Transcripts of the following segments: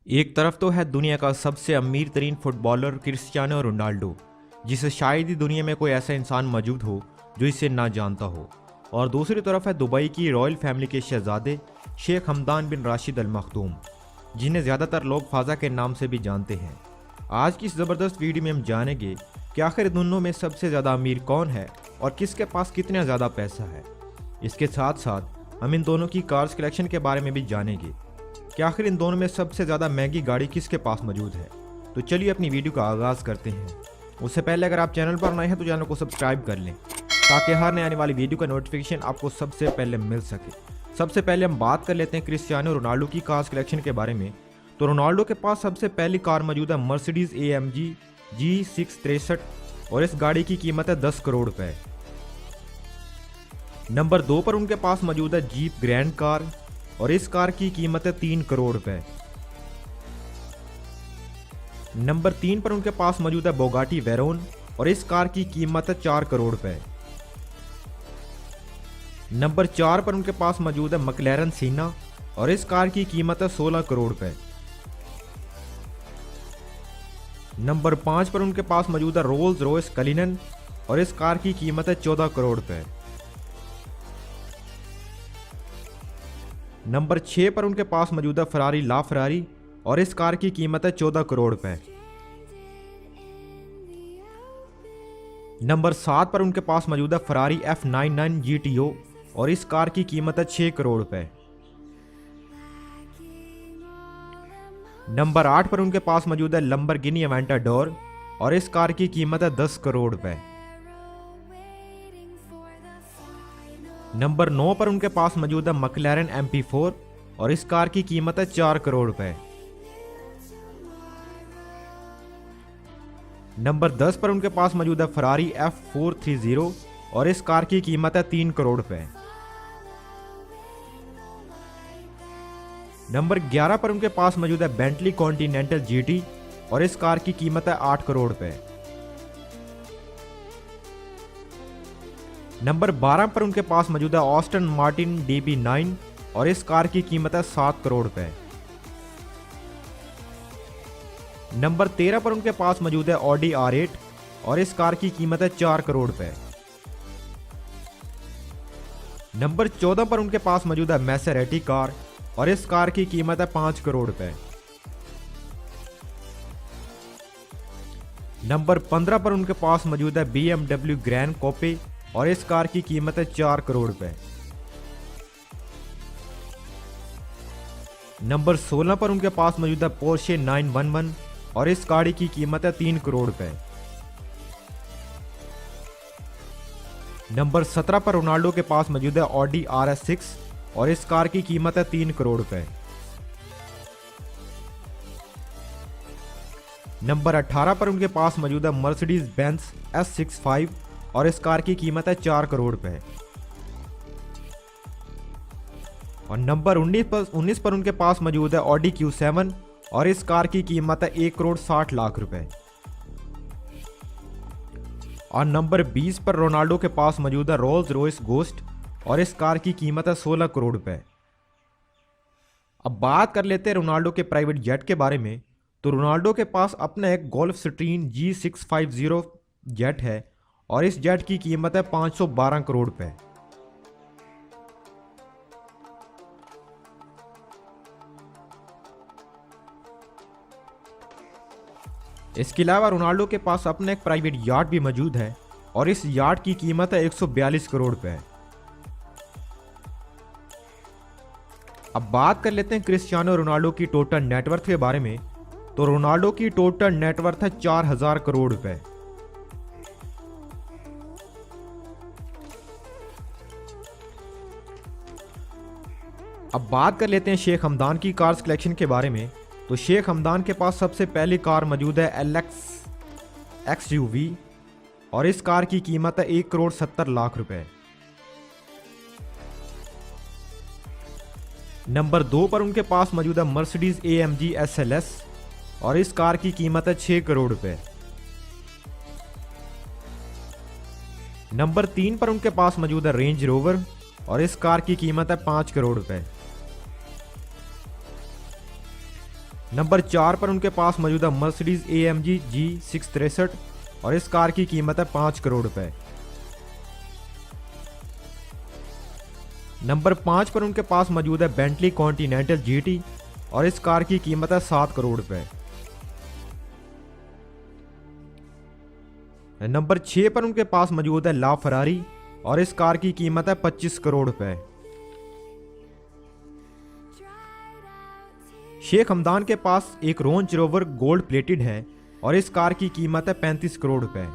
एक तरफ तो है दुनिया का सबसे अमीर तरीन फुटबॉलर क्रिस्टियानो रोनाल्डो, जिसे शायद ही दुनिया में कोई ऐसा इंसान मौजूद हो जो इसे ना जानता हो, और दूसरी तरफ है दुबई की रॉयल फैमिली के शहजादे शेख हमदान बिन राशिद अल मखदूम, जिन्हें ज़्यादातर लोग फाजा के नाम से भी जानते हैं। आज की इस ज़बरदस्त वीडियो में हम जानेंगे कि आखिर दोनों में सबसे ज़्यादा अमीर कौन है और किसके पास कितना ज़्यादा पैसा है। इसके साथ साथ हम इन दोनों की कार्स कलेक्शन के बारे में भी जानेंगे कि आखिर इन दोनों में सबसे ज़्यादा महंगी गाड़ी किसके पास मौजूद है। तो चलिए अपनी वीडियो का आगाज़ करते हैं। उससे पहले अगर आप चैनल पर नए हैं तो चैनल को सब्सक्राइब कर लें ताकि हर नए आने वाली वीडियो का नोटिफिकेशन आपको सबसे पहले मिल सके। सबसे पहले हम बात कर लेते हैं क्रिस्टियानो रोनाल्डो की कार्स कलेक्शन के बारे में। तो रोनाल्डो के पास सबसे पहली कार मौजूद है मर्सिडीज AMG G663 और इस गाड़ी की कीमत है 10 करोड़ रुपए। नंबर 2 पर उनके पास मौजूद है जीप ग्रैंड कार और इस कार की कीमत है 3 करोड़ रुपए। नंबर 3 पर उनके पास मौजूद है बोगाटी वेरोन और इस कार की कीमत है 4 करोड़ रुपए। नंबर 4 पर उनके पास मौजूद है मैक्लेरन सीना और इस कार की कीमत है 16 करोड़ रुपए। नंबर 5 पर उनके पास मौजूद है रोल्स रॉयस कलिनन और इस कार की कीमत है 14 करोड़ रुपए। नंबर 6 पर उनके पास मौजूद है फरारी ला फरारी और इस कार की कीमत है 14 करोड़ रुपए। नंबर 7 पर उनके पास मौजूद है फरारी F99 GTO और इस कार की कीमत है 6 करोड़ रुपए। नंबर 8 पर उनके पास मौजूद है लंबरगिनी अवेंटाडोर और इस कार की कीमत है 10 करोड़ रुपए। नंबर 9 पर उनके पास मौजूद है मैक्लेरन MP4 और इस कार की कीमत है 4 करोड़ रुपए। नंबर 10 पर उनके पास मौजूद है फरारी F430 और इस कार की कीमत है 3 करोड़ रुपए। नंबर 11 पर उनके पास मौजूद है बेंटली कॉन्टिनेंटल GT और इस कार की कीमत है 8 करोड़ रुपए। नंबर 12 पर उनके पास मौजूद है ऑस्टन मार्टिन DB9 और इस कार की कीमत है 7 करोड़ रुपए। नंबर 13 पर उनके पास मौजूद है ऑडी R8 और इस कार की कीमत है 4 करोड़ रुपए। नंबर 14 पर उनके पास मौजूद है मैसेरेटी कार और इस कार की कीमत है 5 करोड़ रुपए। नंबर 15 पर उनके पास मौजूद है BMW ग्रैंड कोपे और इस कार की कीमत है 4 करोड़ रुपए। नंबर 16 पर उनके पास मौजूद है पोर्शे 911 और इस गाड़ी की कीमत है 3 करोड़ रुपए। नंबर 17 पर रोनाल्डो के पास मौजूद है ऑडी RS6 और इस कार की कीमत है 3 करोड़ रुपए। नंबर 18 पर उनके पास मौजूद है मर्सिडीज बेंज S65 और इस कार की कीमत है 4 करोड़ रुपए। और नंबर 19 पर उनके पास मौजूद है ऑडी Q7 और इस कार की कीमत है 1 करोड़ 60 लाख रुपए। और नंबर 20 पर रोनाल्डो के पास मौजूद है रोल्स रॉयस गोस्ट और इस कार की कीमत है 16 करोड़ रुपए। अब बात कर लेते हैं रोनाल्डो के प्राइवेट जेट के बारे में। तो रोनाल्डो के पास अपना एक गोल्फ स्ट्रीम G650 जेट है और इस जेट की कीमत है 512 करोड़ रुपए। इसके अलावा रोनाल्डो के पास अपना एक प्राइवेट याट भी मौजूद है और इस याट की कीमत है 142 करोड़ रुपए। अब बात कर लेते हैं क्रिस्टियानो रोनाल्डो की टोटल नेटवर्थ के बारे में। तो रोनाल्डो की टोटल नेटवर्थ है 4000 करोड़ रुपए। अब बात कर लेते हैं शेख हमदान की कार्स कलेक्शन के बारे में। तो शेख हमदान के पास सबसे पहली कार मौजूद है LX XUV और इस कार की कीमत है 1 करोड़ 70 लाख रुपए। नंबर 2 पर उनके पास मौजूद है मर्सिडीज AMG SLS और इस कार की कीमत है 6 करोड़ रुपए। नंबर 3 पर उनके पास मौजूद है रेंज रोवर और इस कार की कीमत है 5 करोड़ रुपए। नंबर 4 पर उनके पास मौजूद है मर्सिडीज AMG G663 और इस कार की कीमत है 5 करोड़ रुपए। नंबर 5 पर उनके पास मौजूद है बेंटली कॉन्टिनेंटल GT और इस कार की कीमत है 7 करोड़ रुपए। नंबर 6 पर उनके पास मौजूद है ला फरारी और इस कार की कीमत है 25 करोड़ रुपए। शेख हमदान के पास एक रेंज रोवर गोल्ड प्लेटेड है और इस कार की कीमत है 35 करोड़ रुपए।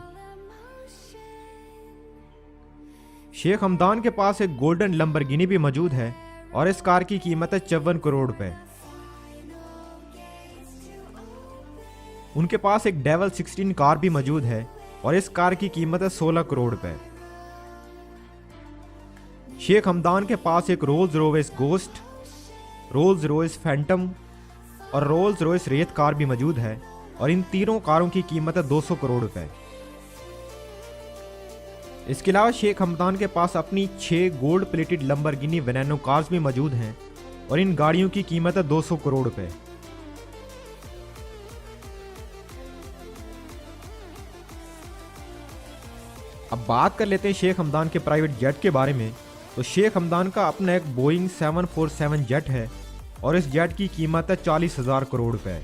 शेख हमदान के पास एक गोल्डन लंबरगिनी भी मौजूद है और इस कार की कीमत है 54 करोड़ रुपए। उनके पास एक डेवल 16 कार भी मौजूद है और इस कार की कीमत है 16 करोड़ रुपए। शेख हमदान के पास एक Rolls Royce ghost, Rolls Royce Phantom और रोल्स रॉयस रेत कार भी मौजूद है और इन तीनों कारों की कीमत है 200 करोड़ रुपए। इसके अलावा शेख हमदान के पास अपनी 6 गोल्ड प्लेटेड लंबरगिनी वेनेनो कार्स भी मौजूद हैं और इन गाड़ियों की कीमत है 200 करोड़ रुपए। अब बात कर लेते हैं शेख हमदान के प्राइवेट जेट के बारे में। तो शेख हमदान का अपना एक बोइंग 747 जेट है और इस जेट की कीमत है 40,000 करोड़ रुपए।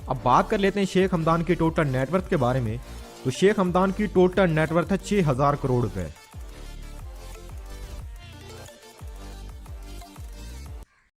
अब बात कर लेते हैं शेख हमदान की टोटल नेटवर्थ के बारे में। तो शेख हमदान की टोटल नेटवर्थ है 6,000 करोड़ रुपए।